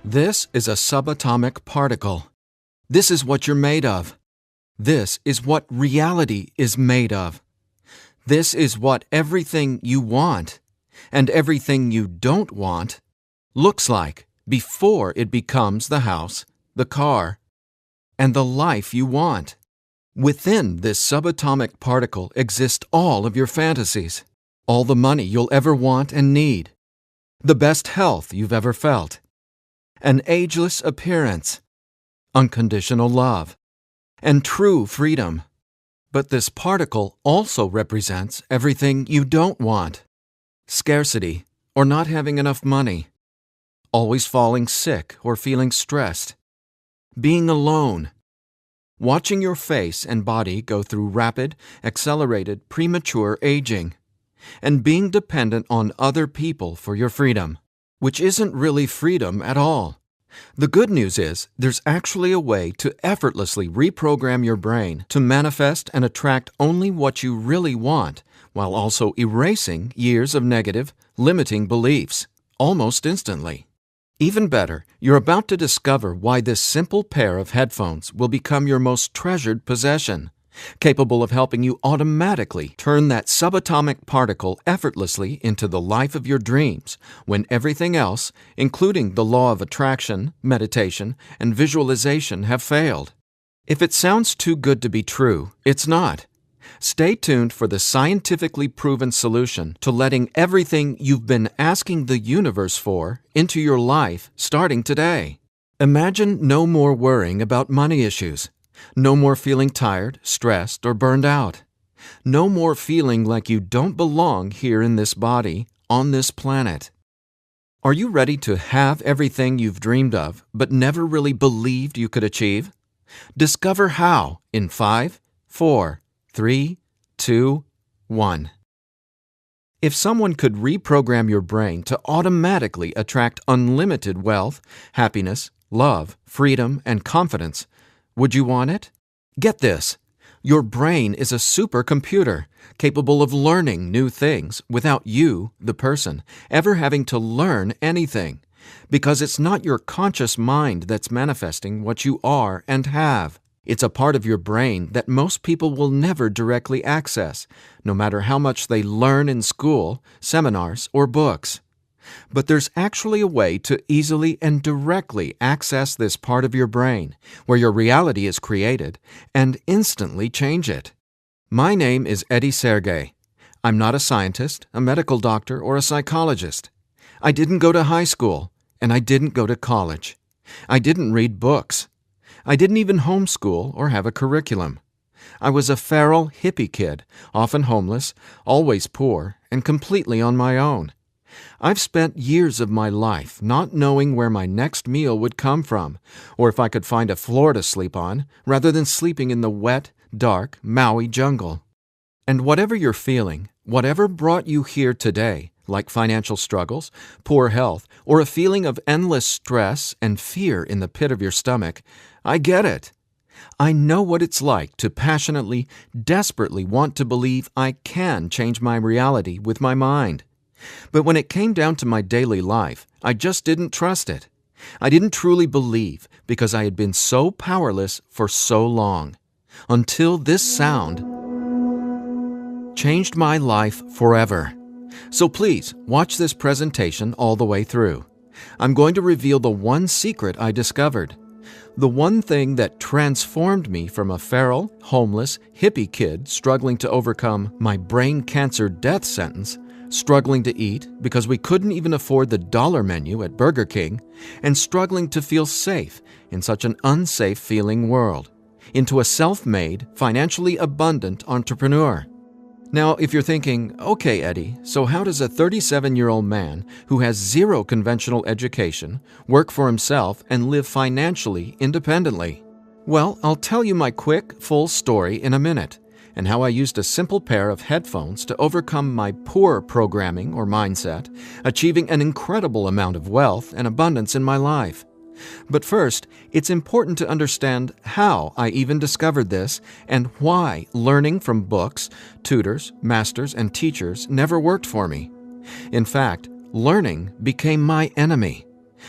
This is a subatomic particle. This is what you're made of. This is what reality is made of. This is what everything you want and everything you don't want looks like before it becomes the house, the car, and the life you want. Within this subatomic particle exist all of your fantasies, all the money you'll ever want and need, the best health you've ever felt, an ageless appearance, unconditional love, and true freedom. But this particle also represents everything you don't want: scarcity or not having enough money, always falling sick or feeling stressed, being alone, watching your face and body go through rapid, accelerated, premature aging, and being dependent on other people for your freedom, which isn't really freedom at all. The good news is there's actually a way to effortlessly reprogram your brain to manifest and attract only what you really want, while also erasing years of negative, limiting beliefs, almost instantly. Even better, you're about to discover why this simple pair of headphones will become your most treasured possession, capable of helping you automatically turn that subatomic particle effortlessly into the life of your dreams when everything else, including the law of attraction, meditation, and visualization, have failed. If it sounds too good to be true, it's not. Stay tuned for the scientifically proven solution to letting everything you've been asking the universe for into your life starting today. Imagine no more worrying about money issues. No more feeling tired, stressed, or burned out. No more feeling like you don't belong here in this body, on this planet. Are you ready to have everything you've dreamed of, but never really believed you could achieve? Discover how in 5, 4, 3, 2, 1. If someone could reprogram your brain to automatically attract unlimited wealth, happiness, love, freedom, and confidence, would you want it? Get this. Your brain is a supercomputer capable of learning new things without you, the person, ever having to learn anything, because it's not your conscious mind that's manifesting what you are and have. It's a part of your brain that most people will never directly access, no matter how much they learn in school, seminars, or books. But there's actually a way to easily and directly access this part of your brain, where your reality is created, and instantly change it. My name is Sergey. I'm not a scientist, a medical doctor, or a psychologist. I didn't go to high school, and I didn't go to college. I didn't read books. I didn't even homeschool or have a curriculum. I was a feral hippie kid, often homeless, always poor, and completely on my own. I've spent years of my life not knowing where my next meal would come from, or if I could find a floor to sleep on, rather than sleeping in the wet, dark Maui jungle. And whatever you're feeling, whatever brought you here today, like financial struggles, poor health, or a feeling of endless stress and fear in the pit of your stomach, I get it. I know what it's like to passionately, desperately want to believe I can change my reality with my mind. But when it came down to my daily life, I just didn't trust it. I didn't truly believe because I had been so powerless for so long. Until this sound changed my life forever. So please, watch this presentation all the way through. I'm going to reveal the one secret I discovered. The one thing that transformed me from a feral, homeless, hippie kid struggling to overcome my brain cancer death sentence, struggling to eat because we couldn't even afford the dollar menu at Burger King, and struggling to feel safe in such an unsafe-feeling world, into a self-made, financially abundant entrepreneur. Now, if you're thinking, okay, Eddie, so how does a 37-year-old man who has zero conventional education work for himself and live financially independently? Well, I'll tell you my quick, full story in a minute, and how I used a simple pair of headphones to overcome my poor programming or mindset, achieving an incredible amount of wealth and abundance in my life. But first, it's important to understand how I even discovered this and why learning from books, tutors, masters, and teachers never worked for me. In fact, learning became my enemy.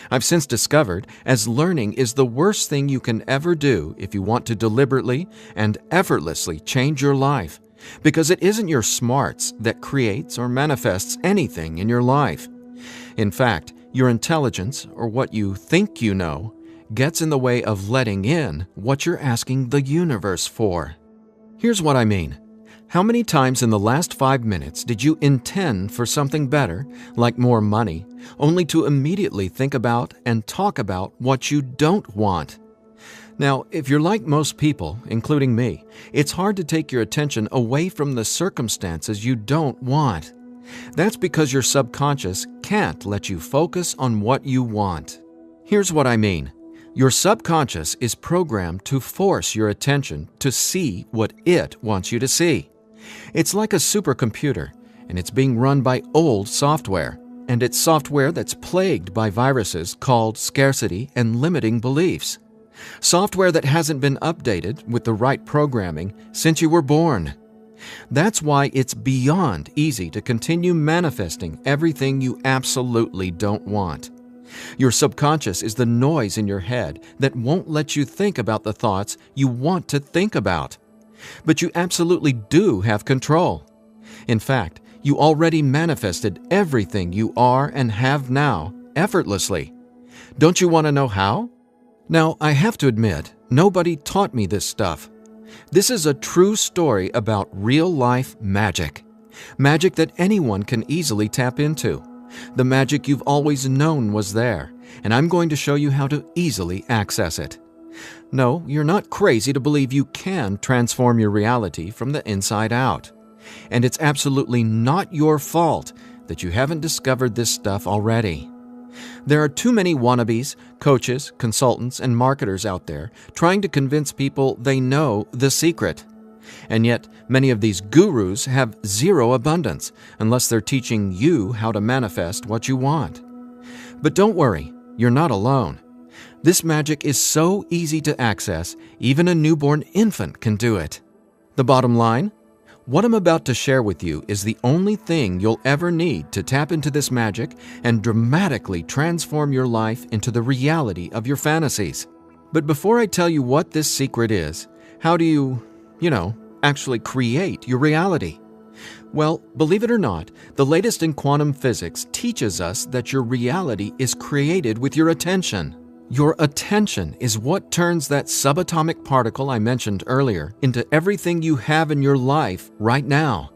I've since discovered as learning is the worst thing you can ever do if you want to deliberately and effortlessly change your life, because it isn't your smarts that creates or manifests anything in your life. In fact, your intelligence, or what you think you know, gets in the way of letting in what you're asking the universe for. Here's what I mean. How many times in the last 5 minutes did you intend for something better, like more money, only to immediately think about and talk about what you don't want? Now, if you're like most people, including me, it's hard to take your attention away from the circumstances you don't want. That's because your subconscious can't let you focus on what you want. Here's what I mean. Your subconscious is programmed to force your attention to see what it wants you to see. It's like a supercomputer, and it's being run by old software, and it's software that's plagued by viruses called scarcity and limiting beliefs. Software that hasn't been updated with the right programming since you were born. That's why it's beyond easy to continue manifesting everything you absolutely don't want. Your subconscious is the noise in your head that won't let you think about the thoughts you want to think about. But you absolutely do have control. In fact, you already manifested everything you are and have now effortlessly. Don't you want to know how? Now, I have to admit, nobody taught me this stuff. This is a true story about real-life magic. Magic that anyone can easily tap into. The magic you've always known was there, and I'm going to show you how to easily access it. No, you're not crazy to believe you can transform your reality from the inside out. And it's absolutely not your fault that you haven't discovered this stuff already. There are too many wannabes, coaches, consultants, and marketers out there trying to convince people they know the secret. And yet, many of these gurus have zero abundance unless they're teaching you how to manifest what you want. But don't worry, you're not alone. This magic is so easy to access, even a newborn infant can do it. The bottom line? What I'm about to share with you is the only thing you'll ever need to tap into this magic and dramatically transform your life into the reality of your fantasies. But before I tell you what this secret is, how do you, actually create your reality? Well, believe it or not, the latest in quantum physics teaches us that your reality is created with your attention. Your attention is what turns that subatomic particle I mentioned earlier into everything you have in your life right now.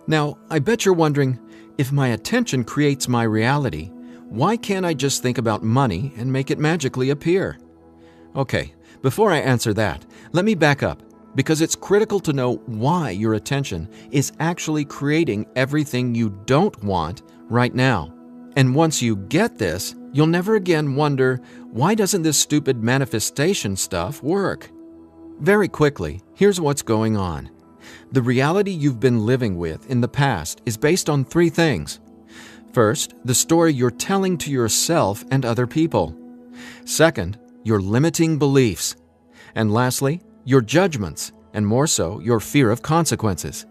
Now, I bet you're wondering, if my attention creates my reality, why can't I just think about money and make it magically appear? Okay, before I answer that, let me back up, because it's critical to know why your attention is actually creating everything you don't want right now. And once you get this, you'll never again wonder, why doesn't this stupid manifestation stuff work? Very quickly, here's what's going on. The reality you've been living with in the past is based on 3 things. First, the story you're telling to yourself and other people. Second, your limiting beliefs. And lastly, your judgments, and more so, your fear of consequences.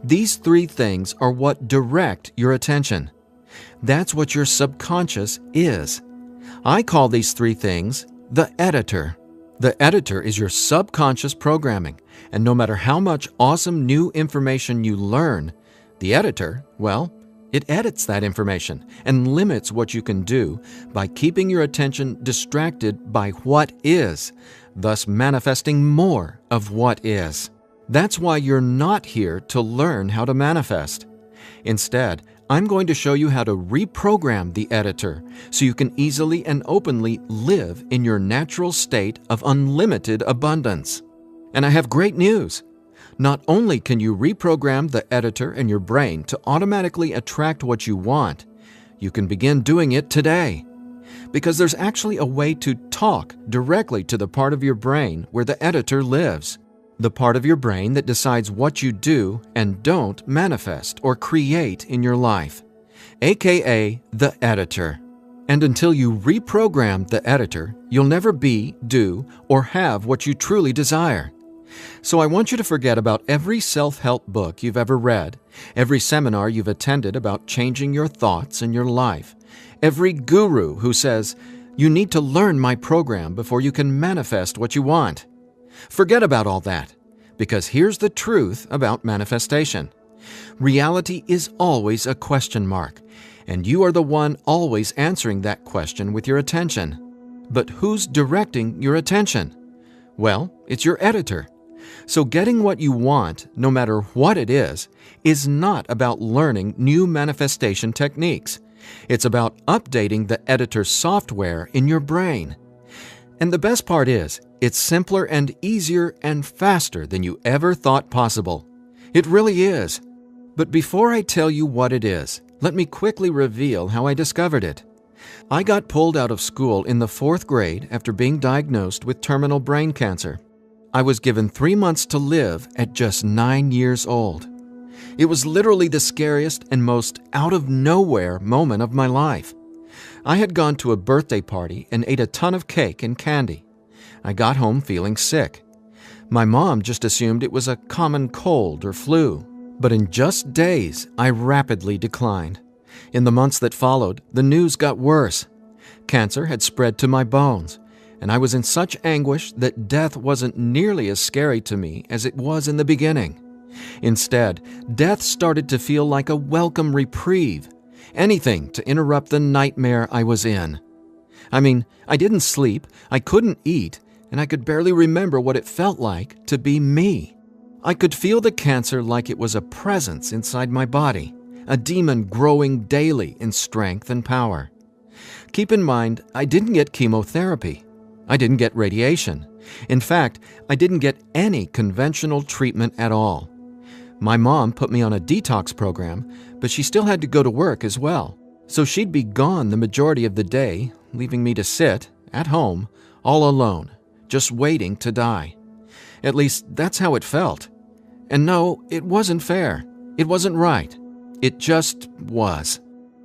These 3 things are what direct your attention. That's what your subconscious is. I call these 3 things the editor. The editor is your subconscious programming, and no matter how much awesome new information you learn, the editor, it edits that information and limits what you can do by keeping your attention distracted by what is, thus manifesting more of what is. That's why you're not here to learn how to manifest. Instead, I'm going to show you how to reprogram the editor so you can easily and openly live in your natural state of unlimited abundance. And I have great news. Not only can you reprogram the editor in your brain to automatically attract what you want, you can begin doing it today. Because there's actually a way to talk directly to the part of your brain where the editor lives. The part of your brain that decides what you do and don't manifest or create in your life, aka the editor. And until you reprogram the editor, you'll never be, do, or have what you truly desire. So I want you to forget about every self-help book you've ever read, every seminar you've attended about changing your thoughts and your life, every guru who says, you need to learn my program before you can manifest what you want. Forget about all that, because here's the truth about manifestation. Reality is always a question mark, and you are the one always answering that question with your attention. But who's directing your attention? Well, it's your editor. So getting what you want, no matter what it is not about learning new manifestation techniques. It's about updating the editor's software in your brain. And the best part is, it's simpler and easier and faster than you ever thought possible. It really is. But before I tell you what it is, let me quickly reveal how I discovered it. I got pulled out of school in the 4th grade after being diagnosed with terminal brain cancer. I was given 3 months to live at just 9 years old. It was literally the scariest and most out-of-nowhere moment of my life. I had gone to a birthday party and ate a ton of cake and candy. I got home feeling sick. My mom just assumed it was a common cold or flu. But in just days, I rapidly declined. In the months that followed, the news got worse. Cancer had spread to my bones, and I was in such anguish that death wasn't nearly as scary to me as it was in the beginning. Instead, death started to feel like a welcome reprieve, anything to interrupt the nightmare I was in. I mean, I didn't sleep, I couldn't eat, and I could barely remember what it felt like to be me. I could feel the cancer like it was a presence inside my body, a demon growing daily in strength and power. Keep in mind, I didn't get chemotherapy. I didn't get radiation. In fact, I didn't get any conventional treatment at all. My mom put me on a detox program, but she still had to go to work as well. So she'd be gone the majority of the day, leaving me to sit, at home, all alone, just waiting to die. At least, that's how it felt. And no, it wasn't fair. It wasn't right. It just was.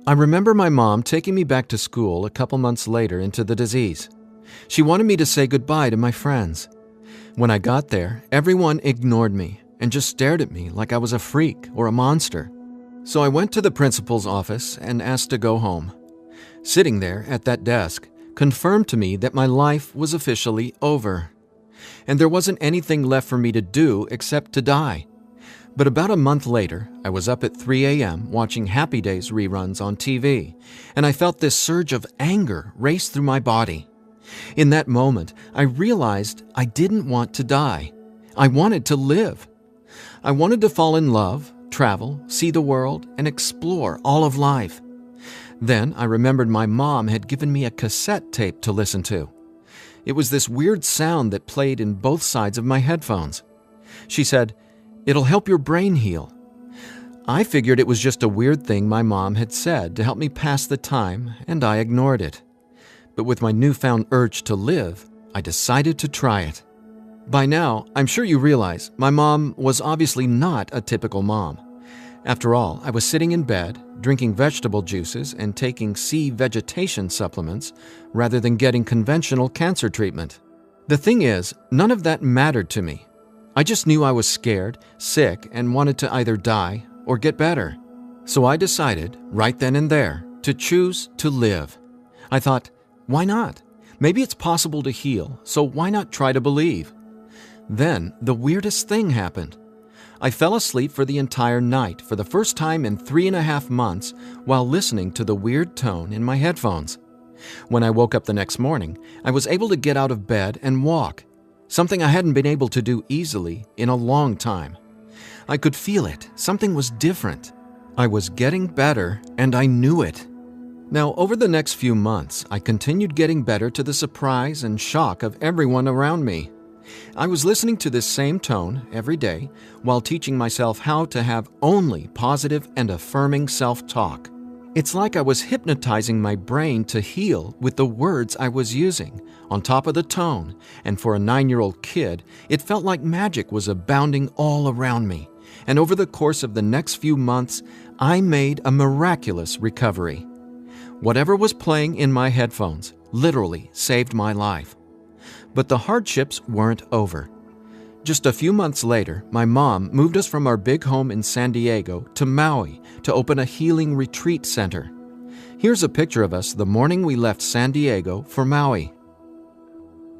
I remember my mom taking me back to school a couple months later into the disease. She wanted me to say goodbye to my friends. When I got there, everyone ignored me and just stared at me like I was a freak or a monster. So I went to the principal's office and asked to go home. Sitting there at that desk confirmed to me that my life was officially over. And there wasn't anything left for me to do except to die. But about a month later, I was up at 3 a.m. watching Happy Days reruns on TV, and I felt this surge of anger race through my body. In that moment, I realized I didn't want to die. I wanted to live. I wanted to fall in love, travel, see the world, and explore all of life. Then I remembered my mom had given me a cassette tape to listen to. It was this weird sound that played in both sides of my headphones. She said, "It'll help your brain heal." I figured it was just a weird thing my mom had said to help me pass the time, and I ignored it. But with my newfound urge to live, I decided to try it. By now, I'm sure you realize my mom was obviously not a typical mom. After all, I was sitting in bed, drinking vegetable juices and taking sea vegetation supplements rather than getting conventional cancer treatment. The thing is, none of that mattered to me. I just knew I was scared, sick, and wanted to either die or get better. So I decided, right then and there, to choose to live. I thought, why not? Maybe it's possible to heal, so why not try to believe? Then, the weirdest thing happened. I fell asleep for the entire night for the first time in 3.5 months while listening to the weird tone in my headphones. When I woke up the next morning, I was able to get out of bed and walk, something I hadn't been able to do easily in a long time. I could feel it. Something was different. I was getting better, and I knew it. Now, over the next few months, I continued getting better to the surprise and shock of everyone around me. I was listening to this same tone every day while teaching myself how to have only positive and affirming self-talk. It's like I was hypnotizing my brain to heal with the words I was using, on top of the tone, and for a 9-year-old kid, it felt like magic was abounding all around me. And over the course of the next few months, I made a miraculous recovery. Whatever was playing in my headphones literally saved my life. But the hardships weren't over. Just a few months later, my mom moved us from our big home in San Diego to Maui to open a healing retreat center. Here's a picture of us the morning we left San Diego for Maui.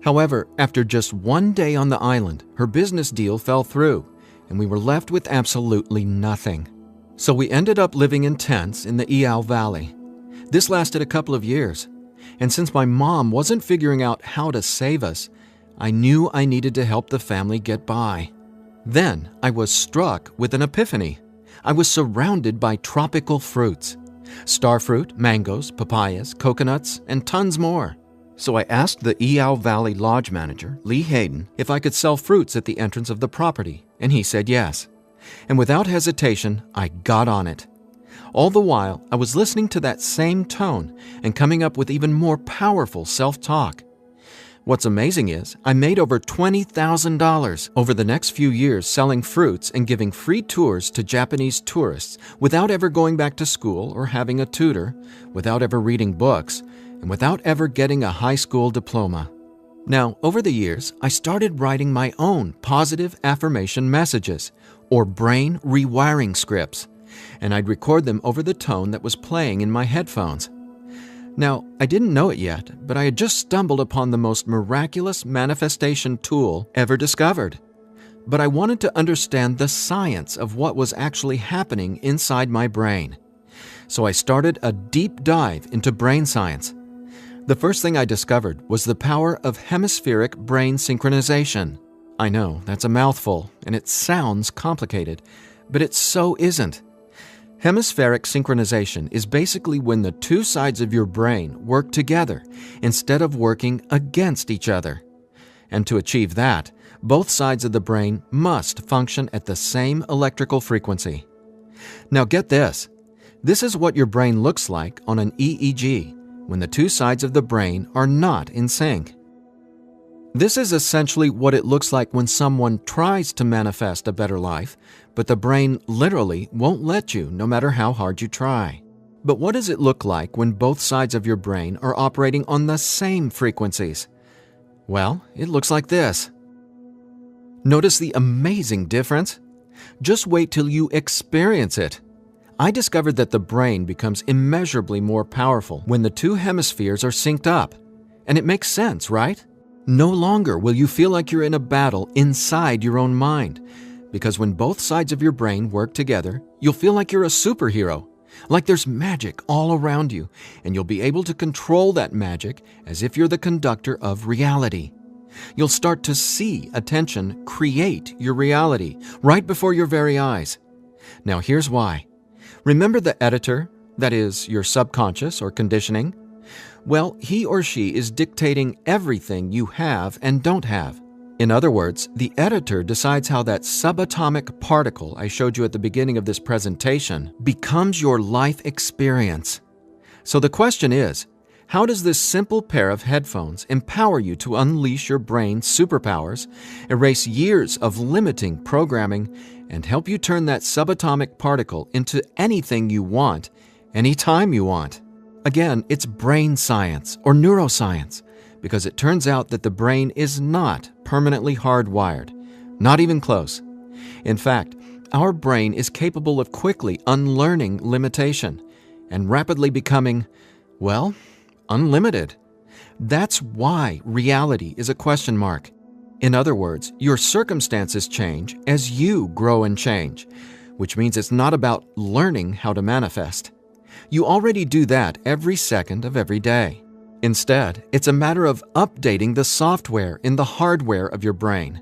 However, after just one day on the island, her business deal fell through, and we were left with absolutely nothing. So we ended up living in tents in the Iao Valley. This lasted a couple of years, and since my mom wasn't figuring out how to save us, I knew I needed to help the family get by. Then I was struck with an epiphany. I was surrounded by tropical fruits: starfruit, mangoes, papayas, coconuts, and tons more. So I asked the Iao Valley Lodge manager, Lee Hayden, if I could sell fruits at the entrance of the property, and he said yes. And without hesitation, I got on it. All the while, I was listening to that same tone and coming up with even more powerful self-talk. What's amazing is I made over $20,000 over the next few years selling fruits and giving free tours to Japanese tourists without ever going back to school or having a tutor, without ever reading books, and without ever getting a high school diploma. Now, over the years, I started writing my own positive affirmation messages, or brain rewiring scripts, and I'd record them over the tone that was playing in my headphones. Now, I didn't know it yet, but I had just stumbled upon the most miraculous manifestation tool ever discovered. But I wanted to understand the science of what was actually happening inside my brain. So I started a deep dive into brain science. The first thing I discovered was the power of hemispheric brain synchronization. I know, that's a mouthful, and it sounds complicated, but it so isn't. Hemispheric synchronization is basically when the two sides of your brain work together instead of working against each other. And to achieve that, both sides of the brain must function at the same electrical frequency. Now get this. This is what your brain looks like on an EEG when the two sides of the brain are not in sync. This is essentially what it looks like when someone tries to manifest a better life, but the brain literally won't let you no matter how hard you try. But what does it look like when both sides of your brain are operating on the same frequencies? Well, it looks like this. Notice the amazing difference? Just wait till you experience it. I discovered that the brain becomes immeasurably more powerful when the two hemispheres are synced up. And it makes sense, right? No longer will you feel like you're in a battle inside your own mind, because when both sides of your brain work together, you'll feel like you're a superhero, like there's magic all around you, and you'll be able to control that magic as if you're the conductor of reality. You'll start to see attention create your reality right before your very eyes. Now here's why. Remember the editor, that is, your subconscious or conditioning? Well, he or she is dictating everything you have and don't have. In other words, the editor decides how that subatomic particle I showed you at the beginning of this presentation becomes your life experience. So the question is, how does this simple pair of headphones empower you to unleash your brain's superpowers, erase years of limiting programming, and help you turn that subatomic particle into anything you want, anytime you want? Again, it's brain science or neuroscience, because it turns out that the brain is not permanently hardwired, not even close. In fact, our brain is capable of quickly unlearning limitation and rapidly becoming, well, unlimited. That's why reality is a question mark. In other words, your circumstances change as you grow and change, which means it's not about learning how to manifest. You already do that every second of every day. Instead, it's a matter of updating the software in the hardware of your brain.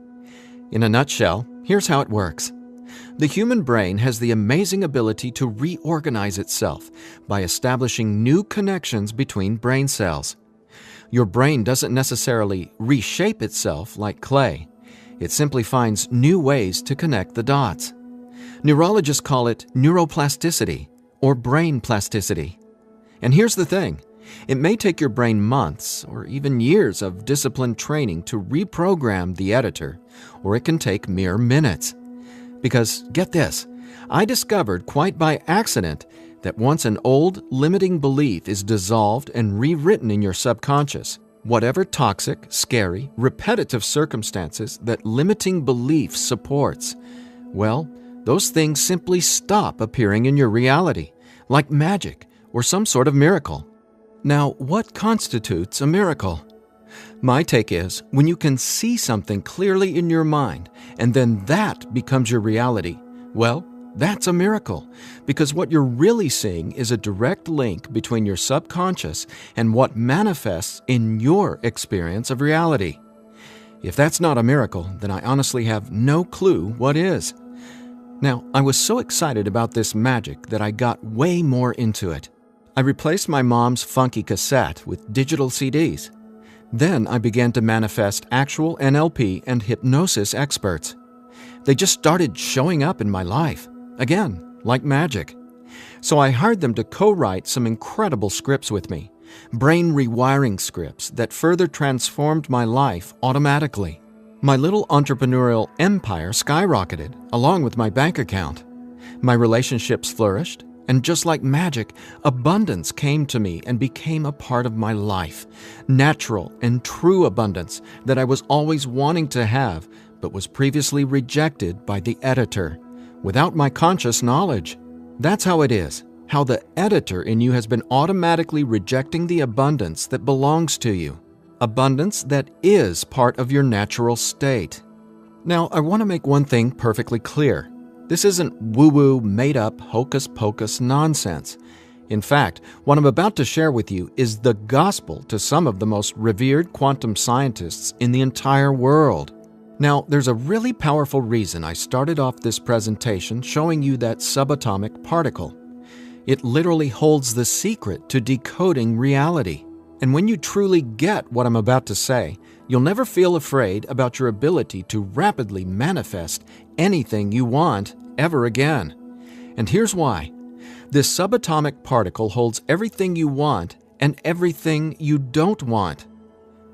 In a nutshell, here's how it works. The human brain has the amazing ability to reorganize itself by establishing new connections between brain cells. Your brain doesn't necessarily reshape itself like clay. It simply finds new ways to connect the dots. Neurologists call it neuroplasticity or brain plasticity. And here's the thing. It may take your brain months or even years of disciplined training to reprogram the editor, or it can take mere minutes. Because, get this, I discovered quite by accident that once an old, limiting belief is dissolved and rewritten in your subconscious, whatever toxic, scary, repetitive circumstances that limiting belief supports, well, those things simply stop appearing in your reality, like magic or some sort of miracle. Now, what constitutes a miracle? My take is when you can see something clearly in your mind and then that becomes your reality, well, that's a miracle, because what you're really seeing is a direct link between your subconscious and what manifests in your experience of reality. If that's not a miracle, then I honestly have no clue what is. Now, I was so excited about this magic that I got way more into it. I replaced my mom's funky cassette with digital CDs. Then I began to manifest actual NLP and hypnosis experts. They just started showing up in my life. Again, like magic. So I hired them to co-write some incredible scripts with me, brain rewiring scripts that further transformed my life automatically. My little entrepreneurial empire skyrocketed, along with my bank account. My relationships flourished, and just like magic, abundance came to me and became a part of my life. Natural and true abundance that I was always wanting to have, but was previously rejected by the editor, without my conscious knowledge. That's how it is, how the editor in you has been automatically rejecting the abundance that belongs to you, abundance that is part of your natural state. Now, I want to make one thing perfectly clear. This isn't woo-woo, made-up, hocus-pocus nonsense. In fact, what I'm about to share with you is the gospel to some of the most revered quantum scientists in the entire world. Now, there's a really powerful reason I started off this presentation showing you that subatomic particle. It literally holds the secret to decoding reality. And when you truly get what I'm about to say, you'll never feel afraid about your ability to rapidly manifest anything you want ever again. And here's why. This subatomic particle holds everything you want and everything you don't want.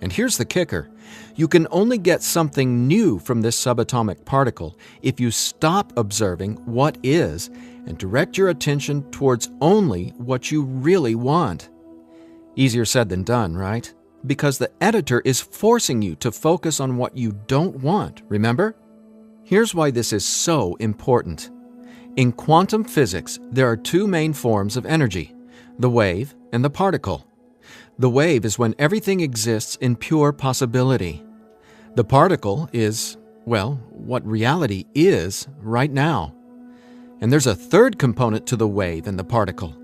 And here's the kicker. You can only get something new from this subatomic particle if you stop observing what is and direct your attention towards only what you really want. Easier said than done, right? Because the editor is forcing you to focus on what you don't want, remember? Here's why this is so important. In quantum physics, there are two main forms of energy, the wave and the particle. The wave is when everything exists in pure possibility. The particle is, well, what reality is right now. And there's a third component to the wave and the particle.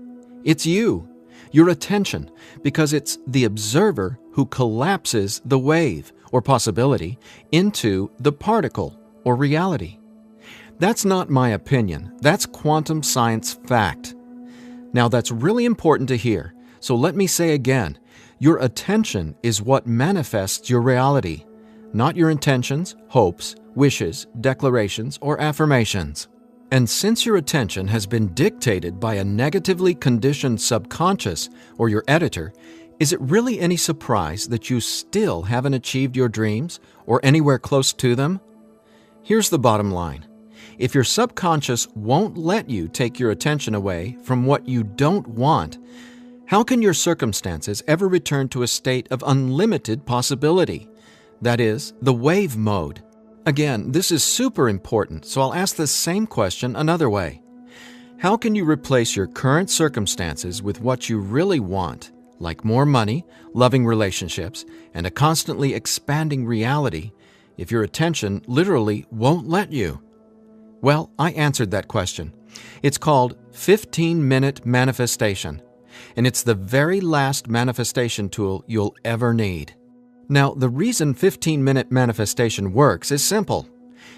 It's you, your attention, because it's the observer who collapses the wave, or possibility, into the particle, or reality. That's not my opinion. That's quantum science fact. Now, that's really important to hear. So let me say again, your attention is what manifests your reality, not your intentions, hopes, wishes, declarations, or affirmations. And since your attention has been dictated by a negatively conditioned subconscious or your editor, is it really any surprise that you still haven't achieved your dreams or anywhere close to them? Here's the bottom line. If your subconscious won't let you take your attention away from what you don't want, how can your circumstances ever return to a state of unlimited possibility? That is, the wave mode. Again, this is super important, so I'll ask the same question another way. How can you replace your current circumstances with what you really want, like more money, loving relationships, and a constantly expanding reality, if your attention literally won't let you? Well, I answered that question. It's called 15-minute manifestation. And it's the very last manifestation tool you'll ever need. Now, the reason 15-minute manifestation works is simple.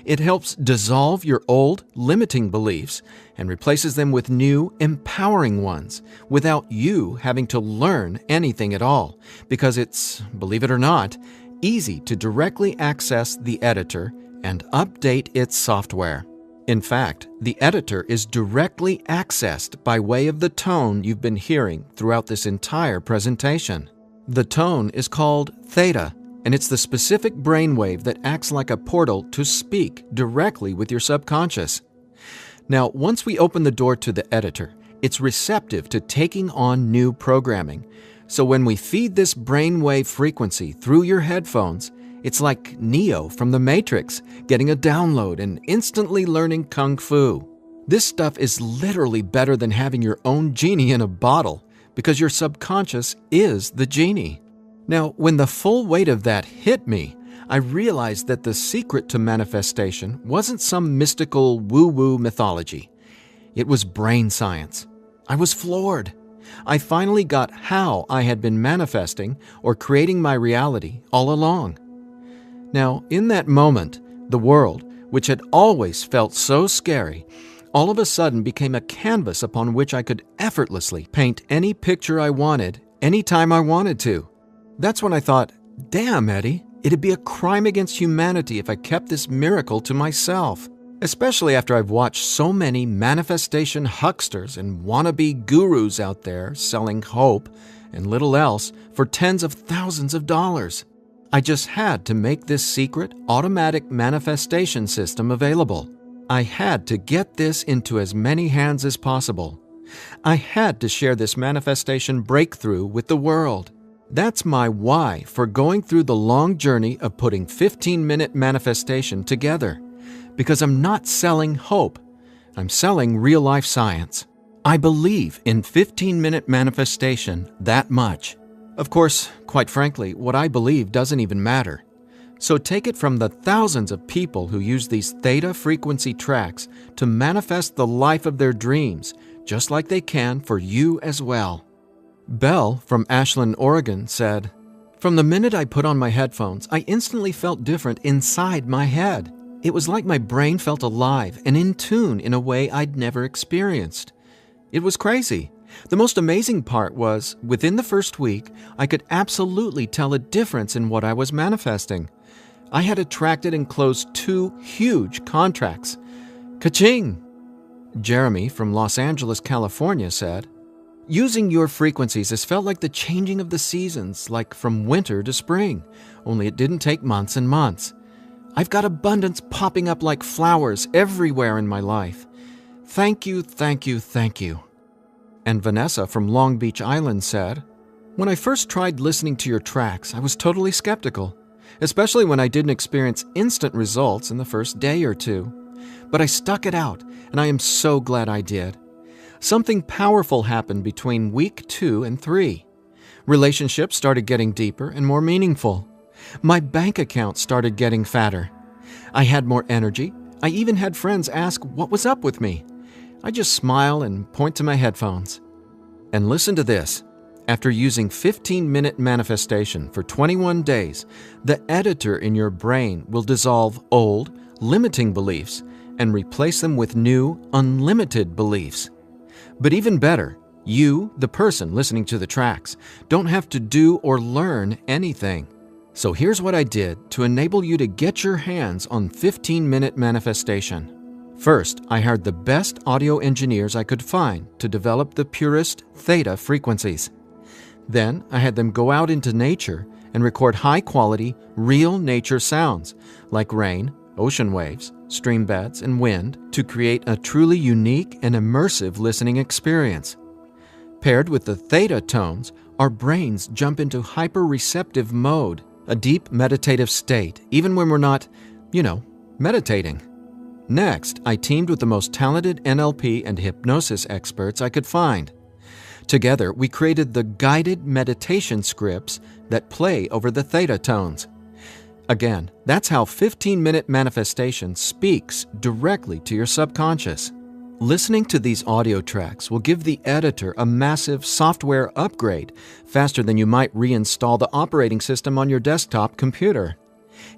It helps dissolve your old, limiting beliefs and replaces them with new, empowering ones without you having to learn anything at all, because it's, believe it or not, easy to directly access the editor and update its software. In fact, the editor is directly accessed by way of the tone you've been hearing throughout this entire presentation. The tone is called theta, and it's the specific brainwave that acts like a portal to speak directly with your subconscious. Now, once we open the door to the editor, it's receptive to taking on new programming. So when we feed this brainwave frequency through your headphones, it's like Neo from the Matrix getting a download and instantly learning Kung Fu. This stuff is literally better than having your own genie in a bottle, because your subconscious is the genie. Now, when the full weight of that hit me, I realized that the secret to manifestation wasn't some mystical woo-woo mythology. It was brain science. I was floored. I finally got how I had been manifesting or creating my reality all along. Now, in that moment, the world, which had always felt so scary, all of a sudden became a canvas upon which I could effortlessly paint any picture I wanted, anytime I wanted to. That's when I thought, damn, Eddie, it'd be a crime against humanity if I kept this miracle to myself. Especially after I've watched so many manifestation hucksters and wannabe gurus out there selling hope and little else for tens of thousands of dollars. I just had to make this secret, automatic manifestation system available. I had to get this into as many hands as possible. I had to share this manifestation breakthrough with the world. That's my why for going through the long journey of putting 15-minute manifestation together. Because I'm not selling hope. I'm selling real-life science. I believe in 15-minute manifestation that much. Of course, quite frankly, what I believe doesn't even matter. So take it from the thousands of people who use these theta frequency tracks to manifest the life of their dreams, just like they can for you as well. Belle from Ashland, Oregon said, "From the minute I put on my headphones, I instantly felt different inside my head. It was like my brain felt alive and in tune in a way I'd never experienced. It was crazy. The most amazing part was, within the first week, I could absolutely tell a difference in what I was manifesting. I had attracted and closed 2 huge contracts. Ka-ching!" Jeremy from Los Angeles, California said, "Using your frequencies has felt like the changing of the seasons, like from winter to spring, only it didn't take months and months. I've got abundance popping up like flowers everywhere in my life. Thank you, thank you, thank you." And Vanessa from Long Beach Island said, "When I first tried listening to your tracks, I was totally skeptical, especially when I didn't experience instant results in the first day or two. But I stuck it out, and I am so glad I did. Something powerful happened between week 2 and 3. Relationships started getting deeper and more meaningful. My bank account started getting fatter. I had more energy. I even had friends ask what was up with me. I just smile and point to my headphones. And listen to this. After using 15-minute manifestation for 21 days, the editor in your brain will dissolve old, limiting beliefs and replace them with new, unlimited beliefs. But even better, you, the person listening to the tracks, don't have to do or learn anything. So here's what I did to enable you to get your hands on 15-minute manifestation. First, I hired the best audio engineers I could find to develop the purest theta frequencies. Then, I had them go out into nature and record high-quality, real nature sounds like rain, ocean waves, stream beds, and wind to create a truly unique and immersive listening experience. Paired with the theta tones, our brains jump into hyper-receptive mode, a deep meditative state, even when we're not, meditating. Next, I teamed with the most talented NLP and hypnosis experts I could find. Together, we created the guided meditation scripts that play over the theta tones. Again, that's how 15-minute manifestation speaks directly to your subconscious. Listening to these audio tracks will give the editor a massive software upgrade faster than you might reinstall the operating system on your desktop computer.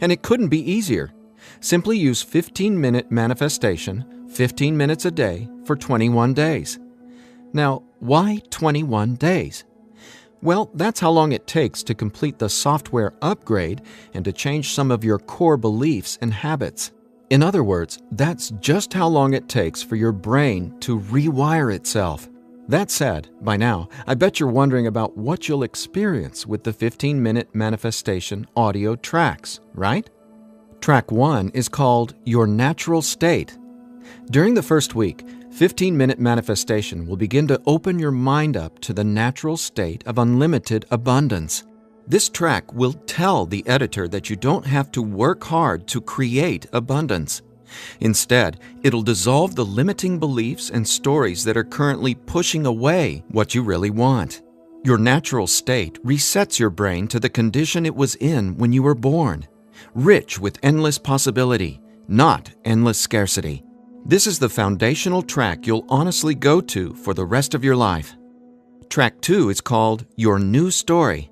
And it couldn't be easier. Simply use 15-minute manifestation, 15 minutes a day, for 21 days. Now, why 21 days? Well, that's how long it takes to complete the software upgrade and to change some of your core beliefs and habits. In other words, that's just how long it takes for your brain to rewire itself. That said, by now, I bet you're wondering about what you'll experience with the 15-minute manifestation audio tracks, right? Track 1 is called Your Natural State. During the first week, 15-minute manifestation will begin to open your mind up to the natural state of unlimited abundance. This track will tell the editor that you don't have to work hard to create abundance. Instead, it'll dissolve the limiting beliefs and stories that are currently pushing away what you really want. Your natural state resets your brain to the condition it was in when you were born, rich with endless possibility, not endless scarcity. This is the foundational track you'll honestly go to for the rest of your life. Track 2 is called Your New Story.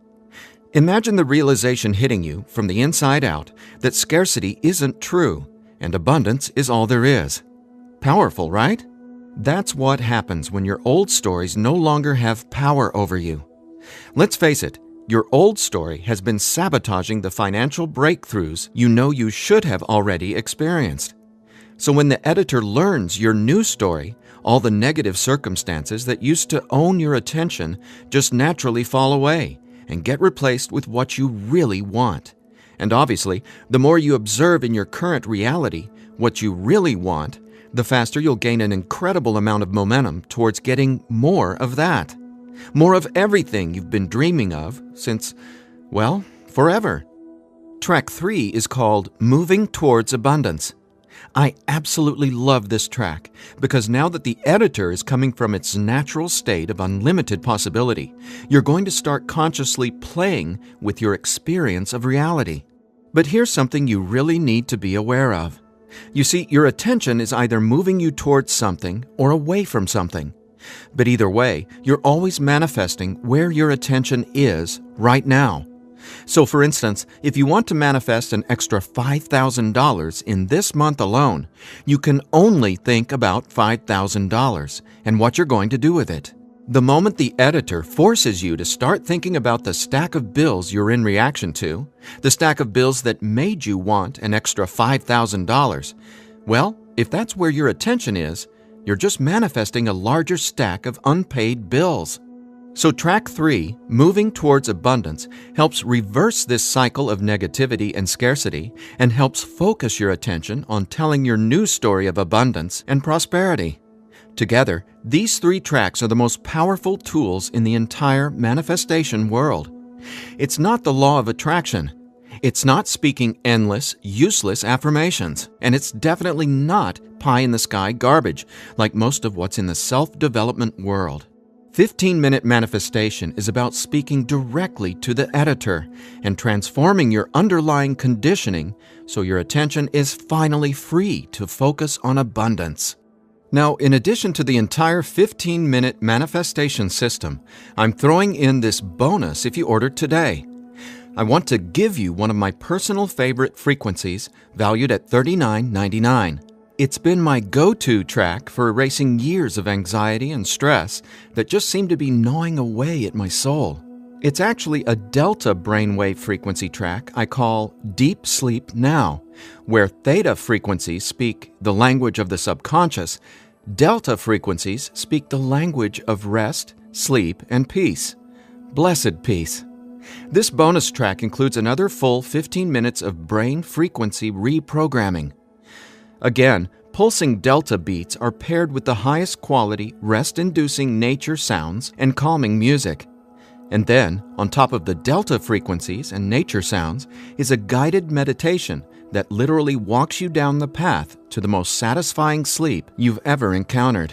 Imagine the realization hitting you from the inside out that scarcity isn't true and abundance is all there is. Powerful, right? That's what happens when your old stories no longer have power over you. Let's face it, your old story has been sabotaging the financial breakthroughs you know you should have already experienced. So when the editor learns your new story, all the negative circumstances that used to own your attention just naturally fall away and get replaced with what you really want. And obviously, the more you observe in your current reality what you really want, the faster you'll gain an incredible amount of momentum towards getting more of that. More of everything you've been dreaming of since, well, forever. Track 3 is called Moving Towards Abundance. I absolutely love this track because now that the editor is coming from its natural state of unlimited possibility, you're going to start consciously playing with your experience of reality. But here's something you really need to be aware of. You see, your attention is either moving you towards something or away from something. But either way, you're always manifesting where your attention is right now. So for instance, if you want to manifest an extra $5,000 in this month alone, you can only think about $5,000 and what you're going to do with it. The moment the editor forces you to start thinking about the stack of bills you're in reaction to, the stack of bills that made you want an extra $5,000, well, if that's where your attention is, you're just manifesting a larger stack of unpaid bills. So track 3, Moving Towards Abundance, helps reverse this cycle of negativity and scarcity and helps focus your attention on telling your new story of abundance and prosperity. Together, these 3 tracks are the most powerful tools in the entire manifestation world. It's not the law of attraction. It's not speaking endless, useless affirmations. And it's definitely not pie-in-the-sky garbage like most of what's in the self-development world. 15-minute manifestation is about speaking directly to the editor and transforming your underlying conditioning so your attention is finally free to focus on abundance. Now, in addition to the entire 15-minute manifestation system, I'm throwing in this bonus if you order today. I want to give you one of my personal favorite frequencies valued at $39.99. It's been my go-to track for erasing years of anxiety and stress that just seem to be gnawing away at my soul. It's actually a delta brainwave frequency track I call Deep Sleep Now, where theta frequencies speak the language of the subconscious, delta frequencies speak the language of rest, sleep, and peace. Blessed peace. This bonus track includes another full 15 minutes of brain frequency reprogramming. Again, pulsing delta beats are paired with the highest quality, rest-inducing nature sounds and calming music. And then, on top of the delta frequencies and nature sounds, is a guided meditation that literally walks you down the path to the most satisfying sleep you've ever encountered.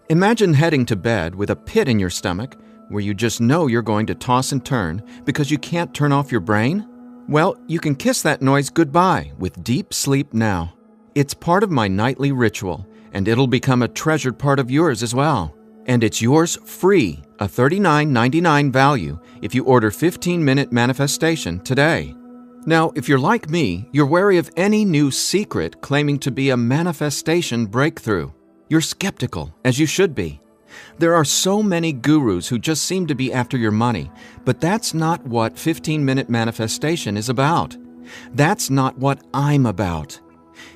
Imagine heading to bed with a pit in your stomach where you just know you're going to toss and turn because you can't turn off your brain? Well, you can kiss that noise goodbye with Deep Sleep Now. It's part of my nightly ritual, and it'll become a treasured part of yours as well. And it's yours free, a $39.99 value, if you order 15-minute manifestation today. Now, if you're like me, you're wary of any new secret claiming to be a manifestation breakthrough. You're skeptical, as you should be. There are so many gurus who just seem to be after your money, but that's not what 15-minute manifestation is about. That's not what I'm about.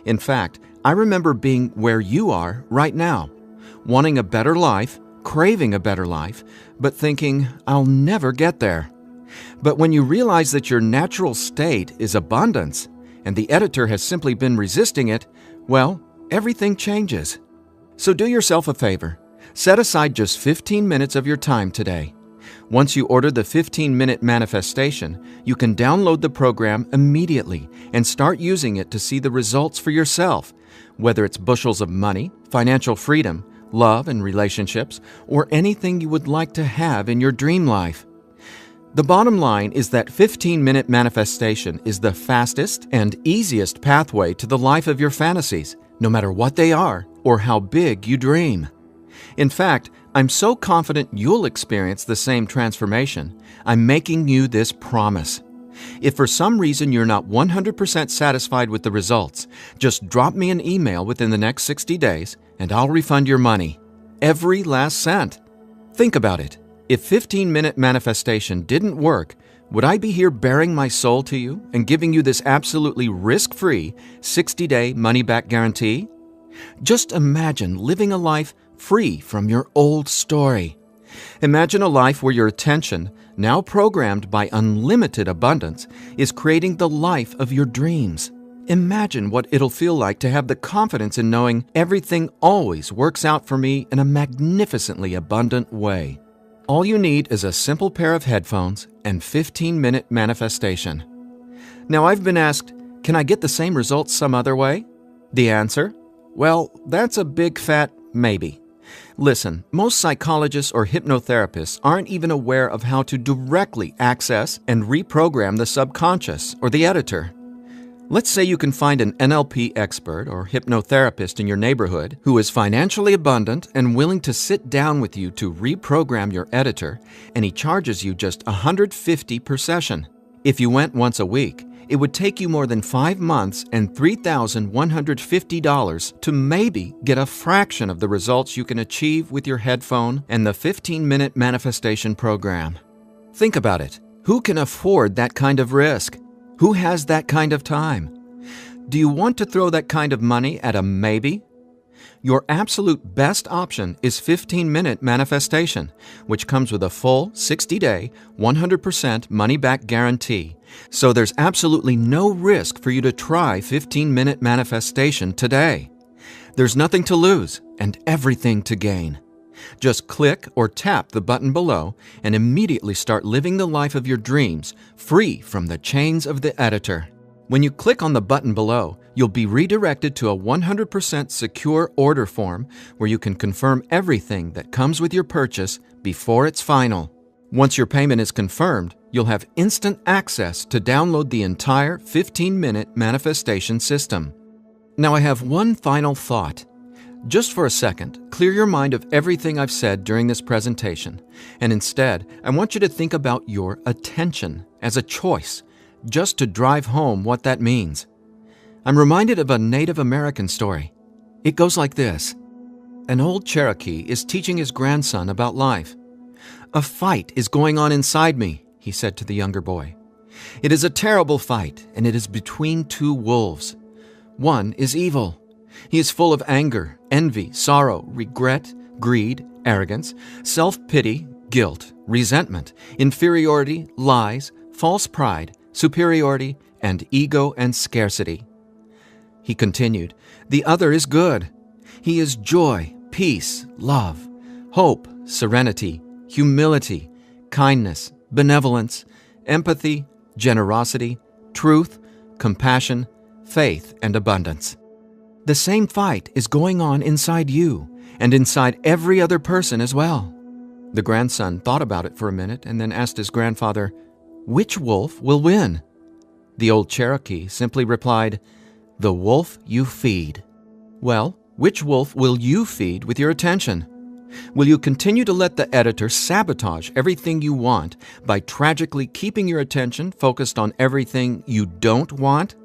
In fact, I remember being where you are right now, wanting a better life, craving a better life, but thinking, I'll never get there. But when you realize that your natural state is abundance, and the editor has simply been resisting it, well, everything changes. So do yourself a favor. Set aside just 15 minutes of your time today. Once you order the 15-minute manifestation, you can download the program immediately and start using it to see the results for yourself, whether it's bushels of money, financial freedom, love and relationships, or anything you would like to have in your dream life. The bottom line is that 15-minute manifestation is the fastest and easiest pathway to the life of your fantasies, no matter what they are or how big you dream. In fact, I'm so confident you'll experience the same transformation, I'm making you this promise. If for some reason you're not 100% satisfied with the results, just drop me an email within the next 60 days and I'll refund your money. Every last cent. Think about it. If 15-minute manifestation didn't work, would I be here bearing my soul to you and giving you this absolutely risk-free 60-day money-back guarantee? Just imagine living a life free from your old story. Imagine a life where your attention, now programmed by unlimited abundance, is creating the life of your dreams. Imagine what it'll feel like to have the confidence in knowing everything always works out for me in a magnificently abundant way. All you need is a simple pair of headphones and 15-minute manifestation. Now, I've been asked, can I get the same results some other way? The answer? Well, that's a big fat maybe. Listen, most psychologists or hypnotherapists aren't even aware of how to directly access and reprogram the subconscious or the editor. Let's say you can find an NLP expert or hypnotherapist in your neighborhood who is financially abundant and willing to sit down with you to reprogram your editor, and he charges you just $150 per session. If you went once a week, it would take you more than 5 months and $3,150 to maybe get a fraction of the results you can achieve with your headphone and the 15-minute manifestation program. Think about it. Who can afford that kind of risk? Who has that kind of time? Do you want to throw that kind of money at a maybe? Your absolute best option is 15-minute manifestation, which comes with a full 60-day, 100% money-back guarantee. So there's absolutely no risk for you to try 15-minute manifestation today. There's nothing to lose and everything to gain. Just click or tap the button below and immediately start living the life of your dreams, free from the chains of the editor. When you click on the button below, you'll be redirected to a 100% secure order form where you can confirm everything that comes with your purchase before it's final. Once your payment is confirmed, you'll have instant access to download the entire 15-minute manifestation system. Now I have one final thought. Just for a second, clear your mind of everything I've said during this presentation, and instead, I want you to think about your attention as a choice, just to drive home what that means. I'm reminded of a Native American story. It goes like this. An old Cherokee is teaching his grandson about life. "A fight is going on inside me," he said to the younger boy. "It is a terrible fight, and it is between two wolves. One is evil. He is full of anger, envy, sorrow, regret, greed, arrogance, self-pity, guilt, resentment, inferiority, lies, false pride, superiority, and ego and scarcity." He continued, "The other is good. He is joy, peace, love, hope, serenity, humility, kindness, benevolence, empathy, generosity, truth, compassion, faith, and abundance. The same fight is going on inside you and inside every other person as well." The grandson thought about it for a minute and then asked his grandfather, "Which wolf will win?" The old Cherokee simply replied, "The wolf you feed." Well, which wolf will you feed with your attention? Will you continue to let the editor sabotage everything you want by tragically keeping your attention focused on everything you don't want?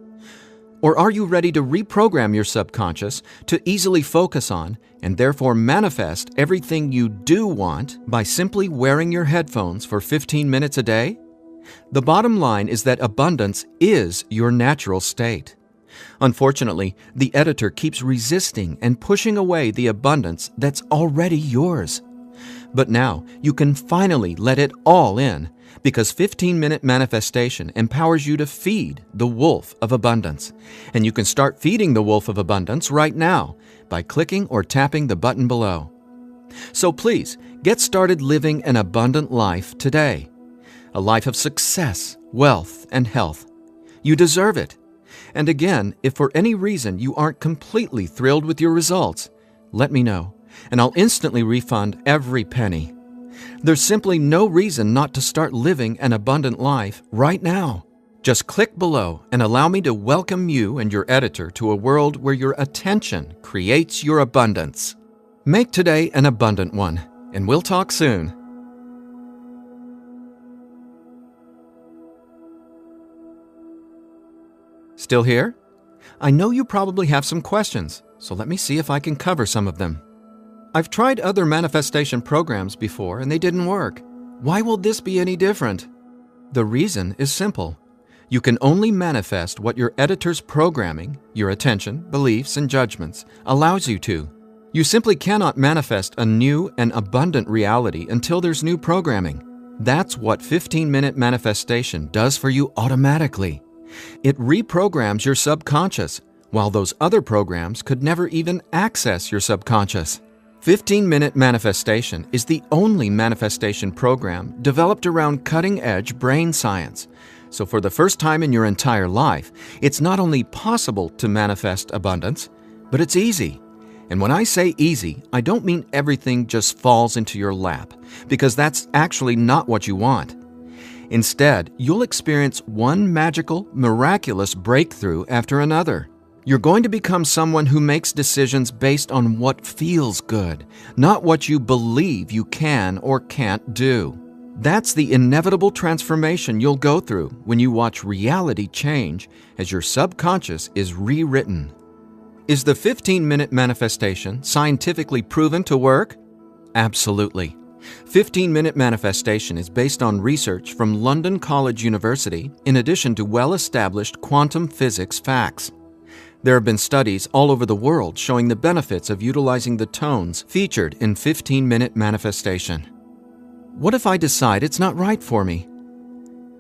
Or are you ready to reprogram your subconscious to easily focus on and therefore manifest everything you do want by simply wearing your headphones for 15 minutes a day? The bottom line is that abundance is your natural state. Unfortunately, the editor keeps resisting and pushing away the abundance that's already yours. But now you can finally let it all in, because 15-Minute Manifestation empowers you to feed the wolf of abundance. And you can start feeding the wolf of abundance right now by clicking or tapping the button below. So please, get started living an abundant life today. A life of success, wealth, and health. You deserve it. And again, if for any reason you aren't completely thrilled with your results, let me know, and I'll instantly refund every penny. There's simply no reason not to start living an abundant life right now. Just click below and allow me to welcome you and your editor to a world where your attention creates your abundance. Make today an abundant one, and we'll talk soon. Still here? I know you probably have some questions, so let me see if I can cover some of them. I've tried other manifestation programs before and they didn't work. Why will this be any different? The reason is simple. You can only manifest what your editor's programming, your attention, beliefs, and judgments allows you to. You simply cannot manifest a new and abundant reality until there's new programming. That's what 15-Minute Manifestation does for you automatically. It reprograms your subconscious, while those other programs could never even access your subconscious. 15-Minute Manifestation is the only manifestation program developed around cutting-edge brain science. So for the first time in your entire life, it's not only possible to manifest abundance, but it's easy. And when I say easy, I don't mean everything just falls into your lap, because that's actually not what you want. Instead, you'll experience one magical, miraculous breakthrough after another. You're going to become someone who makes decisions based on what feels good, not what you believe you can or can't do. That's the inevitable transformation you'll go through when you watch reality change as your subconscious is rewritten. Is the 15-Minute Manifestation scientifically proven to work? Absolutely. 15-Minute Manifestation is based on research from London College University in addition to well-established quantum physics facts. There have been studies all over the world showing the benefits of utilizing the tones featured in 15-Minute Manifestation. What if I decide it's not right for me?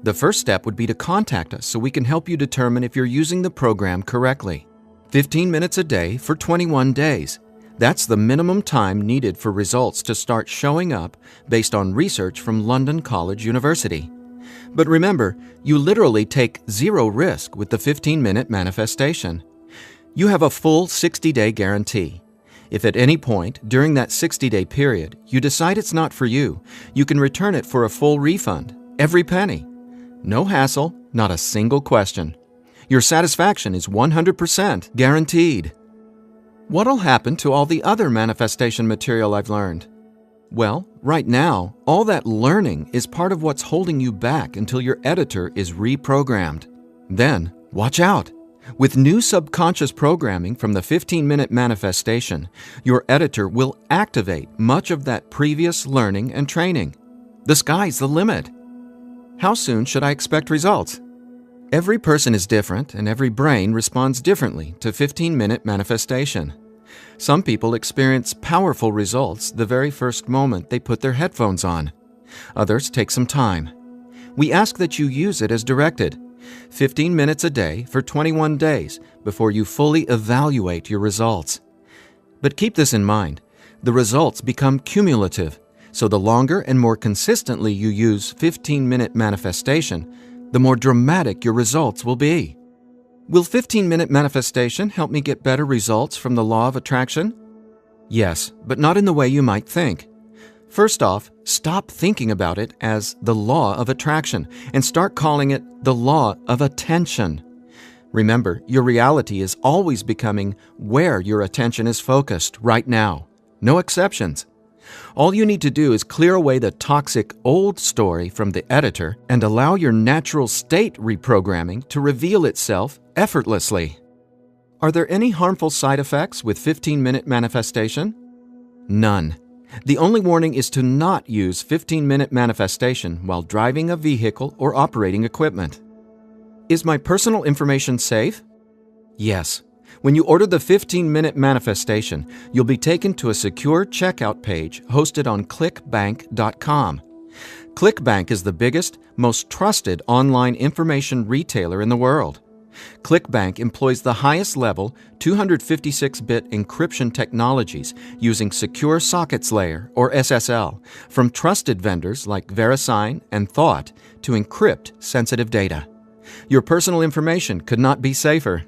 The first step would be to contact us so we can help you determine if you're using the program correctly. 15 minutes a day for 21 days. That's the minimum time needed for results to start showing up based on research from London College University. But remember, you literally take zero risk with the 15-Minute Manifestation. You have a full 60-day guarantee. If at any point during that 60-day period you decide it's not for you, you can return it for a full refund, every penny. No hassle, not a single question. Your satisfaction is 100% guaranteed. What'll happen to all the other manifestation material I've learned? Well, right now, all that learning is part of what's holding you back until your editor is reprogrammed. Then, watch out! With new subconscious programming from the 15-Minute Manifestation, your editor will activate much of that previous learning and training. The sky's the limit. How soon should I expect results? Every person is different and every brain responds differently to 15-Minute Manifestation. Some people experience powerful results the very first moment they put their headphones on. Others take some time. We ask that you use it as directed, 15 minutes a day for 21 days before you fully evaluate your results. But keep this in mind, the results become cumulative, so the longer and more consistently you use 15-Minute Manifestation, the more dramatic your results will be. Will 15-Minute Manifestation help me get better results from the law of attraction? Yes, but not in the way you might think. First off, stop thinking about it as the law of attraction and start calling it the law of attention. Remember, your reality is always becoming where your attention is focused right now. No exceptions. All you need to do is clear away the toxic old story from the editor and allow your natural state reprogramming to reveal itself effortlessly. Are there any harmful side effects with 15-Minute Manifestation? None. The only warning is to not use 15-Minute Manifestation while driving a vehicle or operating equipment. Is my personal information safe? Yes. When you order the 15-minute manifestation, you'll be taken to a secure checkout page hosted on clickbank.com. ClickBank is the biggest, most trusted online information retailer in the world. ClickBank employs the highest level 256-bit encryption technologies using Secure Sockets Layer, or SSL, from trusted vendors like VeriSign and Thought to encrypt sensitive data. Your personal information could not be safer.